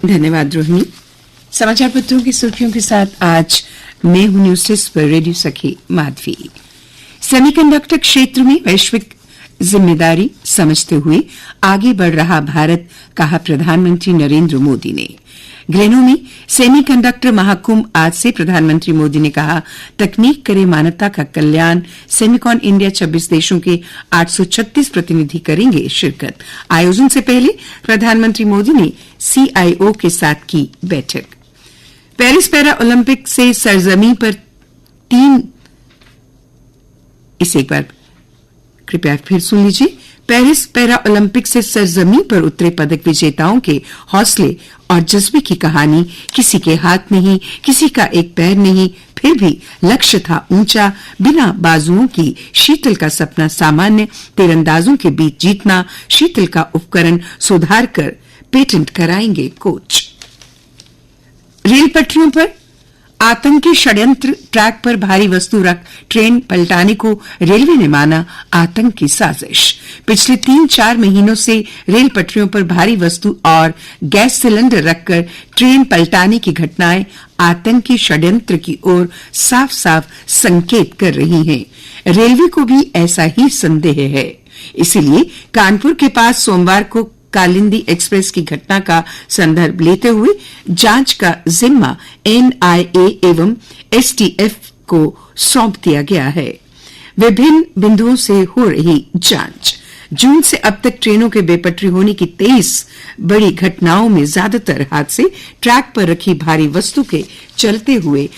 धन्यवाद रोहिणी। समाचार पत्रों की सुर्खियों के साथ आज मैं हूं न्यूज डेस्क पर रेडियो सखी माधवी। सेमीकंडक्टर क्षेत्र में वैश्विक जिम्मेदारी समझते हुए आगे बढ़ रहा भारत, कहा प्रधानमंत्री नरेंद्र मोदी ने। ग्रेनो में सेमीकंडक्टर महाकुंभ आज से प्रधानमंत्री मोदी ने कहा, तकनीक करे मानवता का कल्याण। सेमिकॉन इंडिया 26 देशों के 836 प्रतिनिधि करेंगे शिरकत। आयोजन से पहले प्रधानमंत्री मोदी ने CIO के साथ की बैठक। पेरिस पैरा ओलंपिक से सरजमी पर इसे एक बार कृपया फिर सुन लीजिए। पेरिस पैरा ओलंपिक से सरजमी पर उतरे पदक विजेताओं के हौसले और जज्बे की कहानी। किसी के हाथ नहीं, किसी का एक पैर नहीं, फिर भी लक्ष्य था ऊंचा। बिना बाजुओं की शीतल का सपना सामान्य तीरंदाजों के बीच जीतना। शीतल का उपकरण सुधार कर पेटेंट कराएंगे कोच। रेल पटरियों पर आतंकी षड्यंत्र। ट्रैक पर भारी वस्तु रख ट्रेन पलटाने को रेलवे ने माना आतंक की साजिश। पिछले 3-4 महीनों से रेल पटरियों पर भारी वस्तु और गैस सिलेंडर रखकर ट्रेन पलटाने की घटनाएं आतंकी षड्यंत्र की ओर साफ साफ संकेत कर रही हैं। रेलवे को भी ऐसा ही संदेह है। इसीलिए कानपुर के पास सोमवार को कालिंदी एक्सप्रेस की घटना का संदर्भ लेते हुए जांच का जिम्मा NIA एवं STF को सौंप दिया गया है। विभिन्न बिंदुओं से हो रही जांच। जून से अब तक ट्रेनों के बेपटरी होने की 23 बड़ी घटनाओं में ज्यादातर हादसे ट्रैक पर रखी भारी वस्तु के चलते हुए।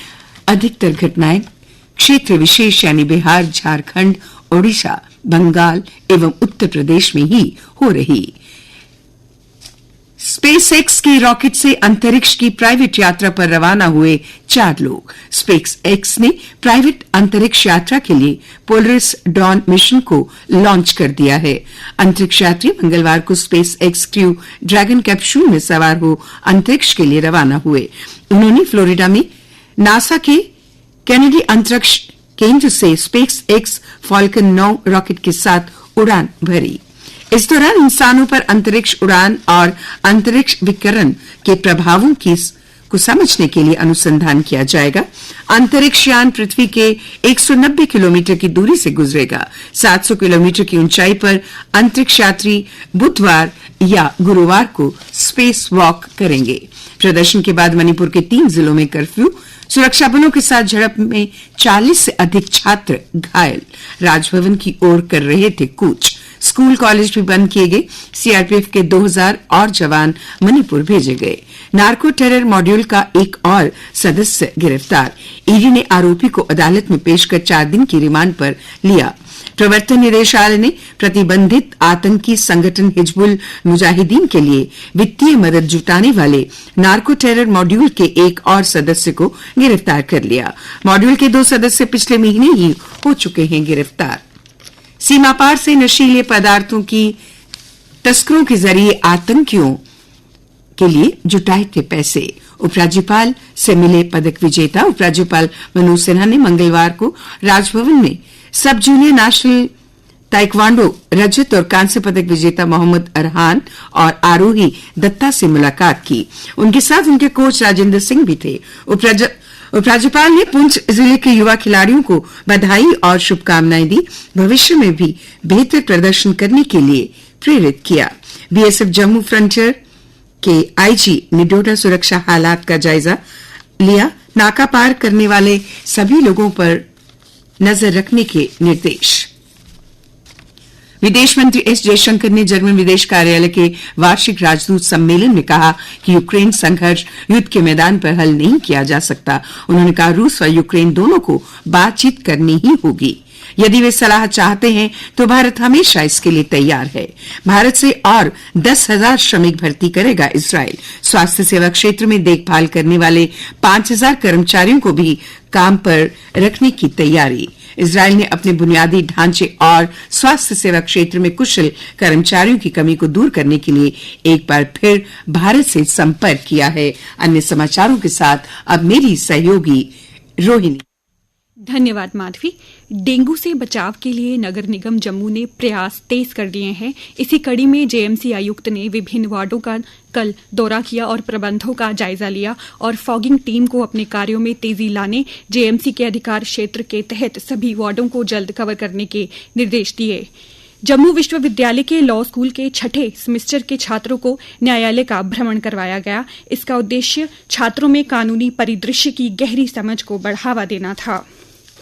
अधिकतर घटनाएं क्षेत्र विशेष यानी बिहार, झारखंड, ओडिशा, बंगाल एवं उत्तर प्रदेश में ही हो रही। स्पेसएक्स के रॉकेट से अंतरिक्ष की प्राइवेट यात्रा पर रवाना हुए 4 लोग। स्पेसएक्स ने प्राइवेट अंतरिक्ष यात्रा के लिए पोलरिस डॉन मिशन को लॉन्च कर दिया है। अंतरिक्ष यात्री मंगलवार को स्पेसएक्स क्रू ड्रैगन कैप्सूल में सवार हो अंतरिक्ष के लिए रवाना हुए। उन्होंने फ्लोरिडा में नासा के केनेडी अंतरिक्ष केंद्र से स्पेसएक्स फाल्कन 9 रॉकेट के साथ उड़ान भरी। इस दौरान इंसानों पर अंतरिक्ष उड़ान और अंतरिक्ष विकिरण के प्रभावों को समझने के लिए अनुसंधान किया जाएगा। अंतरिक्ष यान पृथ्वी के 190 किलोमीटर की दूरी से गुजरेगा। 700 किलोमीटर की ऊंचाई पर अंतरिक्ष यात्री बुधवार या गुरुवार को स्पेस वॉक करेंगे। प्रदर्शन के बाद मणिपुर के 3 जिलों में कर्फ्यू। सुरक्षा बलों के साथ झड़प में 40 से अधिक छात्र घायल। राजभवन की ओर कर रहे थे कूच। स्कूल कॉलेज भी बंद किए गए। CRPF के 2000 और जवान मणिपुर भेजे गए। नार्को टेरर मॉड्यूल का एक और सदस्य गिरफ्तार। ईडी ने आरोपी को अदालत में पेश कर 4 दिन की रिमांड पर लिया। प्रवर्तन निदेशालय ने प्रतिबंधित आतंकी संगठन हिजबुल मुजाहिदीन के लिए वित्तीय मदद जुटाने वाले नार्को टेरर मॉड्यूल के एक और सदस्य को गिरफ्तार कर लिया। मॉड्यूल के 2 सदस्य पिछले महीने ही हो चुके हैं गिरफ्तार। सीमा पार से नशीले पदार्थों की तस्करों के जरिए आतंकियों के लिए जुटाए थे पैसे। उपराज्यपाल से मिले पदक विजेता। उपराज्यपाल मनोज सिन्हा ने मंगलवार को राजभवन में सब जूनियर नेशनल ताइक्वांडो रजत और कांस्य पदक विजेता मोहम्मद अरहान और आरोही दत्ता से मुलाकात की। उनके साथ उनके कोच राजेंद्र सिंह भी थे। उपराज्यपाल ने पुंछ जिले के युवा खिलाड़ियों को बधाई और शुभकामनाएं दी। भविष्य में भी बेहतर प्रदर्शन करने के लिए प्रेरित किया। BSF जम्मू फ्रंटियर के IG ने डोडा सुरक्षा हालात का जायजा लिया। नाका पार करने वाले सभी लोगों पर नजर रखने के निर्देश। विदेश मंत्री S जयशंकर ने जर्मन विदेश कार्यालय के वार्षिक राजदूत सम्मेलन में कहा कि यूक्रेन संघर्ष युद्ध के मैदान पर हल नहीं किया जा सकता। उन्होंने कहा रूस और यूक्रेन दोनों को बातचीत करनी ही होगी। यदि वे सलाह चाहते हैं तो भारत हमेशा इसके लिए तैयार है। भारत से और 10,000 श्रमिक भर्ती करेगा इजराइल। स्वास्थ्य सेवा क्षेत्र में देखभाल करने वाले 5,000 कर्मचारियों को भी काम पर रखने की तैयारी। इजराइल ने अपने बुनियादी ढांचे और स्वास्थ्य सेवा क्षेत्र में कुशल कर्मचारियों की कमी को दूर करने के लिए एक बार फिर भारत से संपर्क किया है। अन्य समाचारों के साथ अब मेरी सहयोगी रोहिणी। धन्यवाद माधवी। डेंगू से बचाव के लिए नगर निगम जम्मू ने प्रयास तेज कर दिए हैं। इसी कड़ी में जेएमसी आयुक्त ने विभिन्न वार्डों का कल दौरा किया और प्रबंधों का जायजा लिया और फॉगिंग टीम को अपने कार्यों में तेजी लाने, जेएमसी के अधिकार क्षेत्र के तहत सभी वार्डों को जल्द कवर करने के निर्देश दिए। जम्मू विश्वविद्यालय के लॉ स्कूल के छठे सेमेस्टर के छात्रों को न्यायालय का भ्रमण करवाया गया। इसका उद्देश्य छात्रों में कानूनी परिदृश्य की गहरी समझ को बढ़ावा देना था।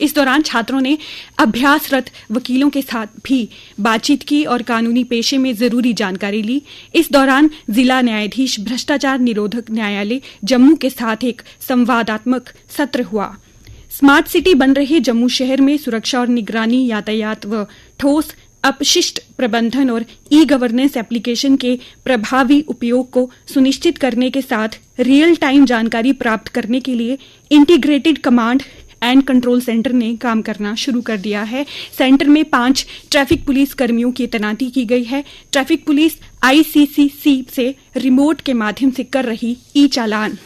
इस दौरान छात्रों ने अभ्यासरत वकीलों के साथ भी बातचीत की और कानूनी पेशे में जरूरी जानकारी ली। इस दौरान जिला न्यायाधीश भ्रष्टाचार निरोधक न्यायालय जम्मू के साथ एक संवादात्मक सत्र हुआ। स्मार्ट सिटी बन रहे जम्मू शहर में सुरक्षा और निगरानी, यातायात व ठोस अपशिष्ट प्रबंधन और ई गवर्नेंस एप्लीकेशन के प्रभावी उपयोग को सुनिश्चित करने के साथ रियल टाइम जानकारी प्राप्त करने के लिए integrated command and control centre ने काम करना शुरू कर दिया है। सेंटर में 5 ट्रैफिक पुलिस कर्मियों की तैनाती की गई है। ट्रैफिक पुलिस आईसीसीसी से रिमोट के माध्यम से कर रही ई चालान।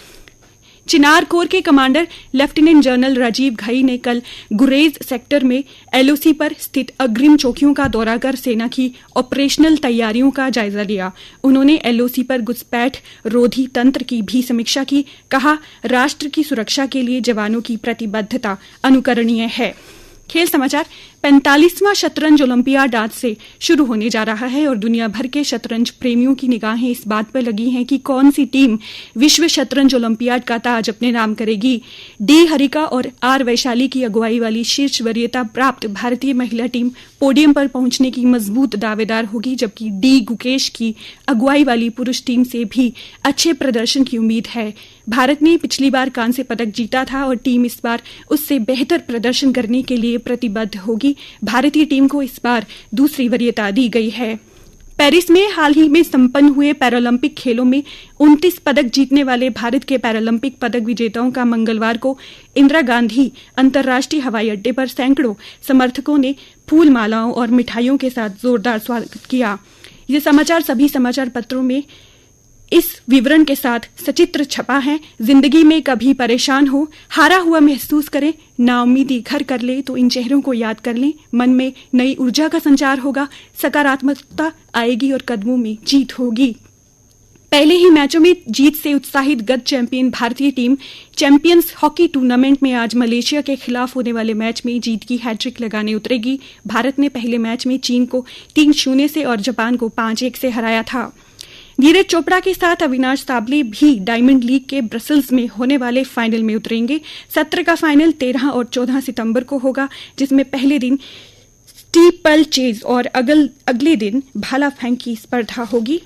चिनार कोर के commander lieutenant general Rajiv Ghai ने कल गुरेज सेक्टर में एलओसी पर स्थित अग्रिम चौकियों का दौरा कर सेना की ऑपरेशनल तैयारियों का जायजा लिया। उन्होंने एलओसी पर घुसपैठ रोधी तंत्र की भी समीक्षा की। कहा, राष्ट्र की सुरक्षा के लिए जवानों की प्रतिबद्धता अनुकरणीय है। खेल समाचार। 45वां शतरंज ओलंपियाड आज से शुरू होने जा रहा है और दुनिया भर के शतरंज प्रेमियों की निगाहें इस बात पर लगी हैं कि कौन सी टीम विश्व शतरंज ओलंपियाड का ताज अपने नाम करेगी। डी हरिका और आर वैशाली की अगुवाई वाली शीर्ष वरीयता प्राप्त भारतीय महिला टीम पोडियम पर पहुंचने की मजबूत दावेदार होगी, जबकि डी गुकेश की अगुवाई वाली पुरुष टीम से भी अच्छे प्रदर्शन की उम्मीद है। भारत ने पिछली बार कांस्य पदक जीता था और टीम इस बार उससे बेहतर प्रदर्शन करने के लिए प्रतिबद्ध होगी। भारतीय टीम को इस बार दूसरी वरीयता दी गई है। पेरिस में हाल ही में संपन्न हुए पैरालंपिक खेलों में 29 पदक जीतने वाले भारत के पैरालंपिक पदक विजेताओं का मंगलवार को इंदिरा गांधी अंतर्राष्ट्रीय हवाई अड्डे पर सैकड़ों समर्थकों ने फूल मालाओं और मिठाइयों के साथ जोरदार स्वागत किया। ये समाचार सभी समाचार पत्रों में इस विवरण के साथ सचित्र छपा है। जिंदगी में कभी परेशान हो, हारा हुआ महसूस करें, नाउम्मीदी घर कर ले तो इन चेहरों को याद कर लें। मन में नई ऊर्जा का संचार होगा, सकारात्मकता आएगी और कदमों में जीत होगी। पहले ही मैचों में जीत से उत्साहित गत चैंपियन भारतीय टीम चैंपियंस हॉकी टूर्नामेंट में आज मलेशिया के खिलाफ होने वाले मैच में जीत की हैट्रिक लगाने उतरेगी। भारत ने पहले मैच में चीन को 3-0 से और जापान को 5-1 से हराया था। नीरज चोपड़ा के साथ अविनाश साबले भी डायमंड लीग के ब्रसल्स में होने वाले फाइनल में उतरेंगे। सत्र का फाइनल 13 और 14 सितंबर को होगा, जिसमें पहले दिन स्टीपल चेज और अगले दिन भाला फेंक की स्पर्धा होगी।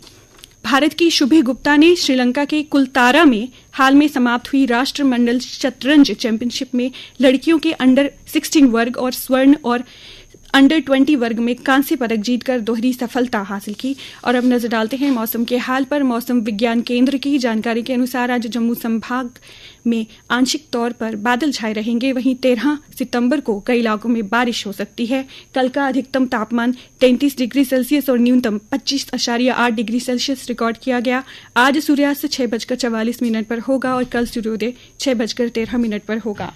भारत की शुभि गुप्ता ने श्रीलंका के कुलतारा में हाल में समाप्त हुई राष्ट्रमंडल शतरंज चैंपियनशिप में लड़कियों के अंडर 16 वर्ग और स्वर्ण और अंडर 20 वर्ग में कांस्य पदक जीतकर दोहरी सफलता हासिल की। और अब नजर डालते हैं मौसम के हाल पर। मौसम विज्ञान केंद्र की जानकारी के अनुसार आज जम्मू संभाग में आंशिक तौर पर बादल छाए रहेंगे। वहीं 13 सितंबर को कई इलाकों में बारिश हो सकती है। कल का अधिकतम तापमान 33 डिग्री सेल्सियस और न्यूनतम 25.8 डिग्री सेल्सियस रिकॉर्ड किया गया। आज सूर्यास्त 6:44 पर होगा और कल सूर्योदय 6:13 पर होगा।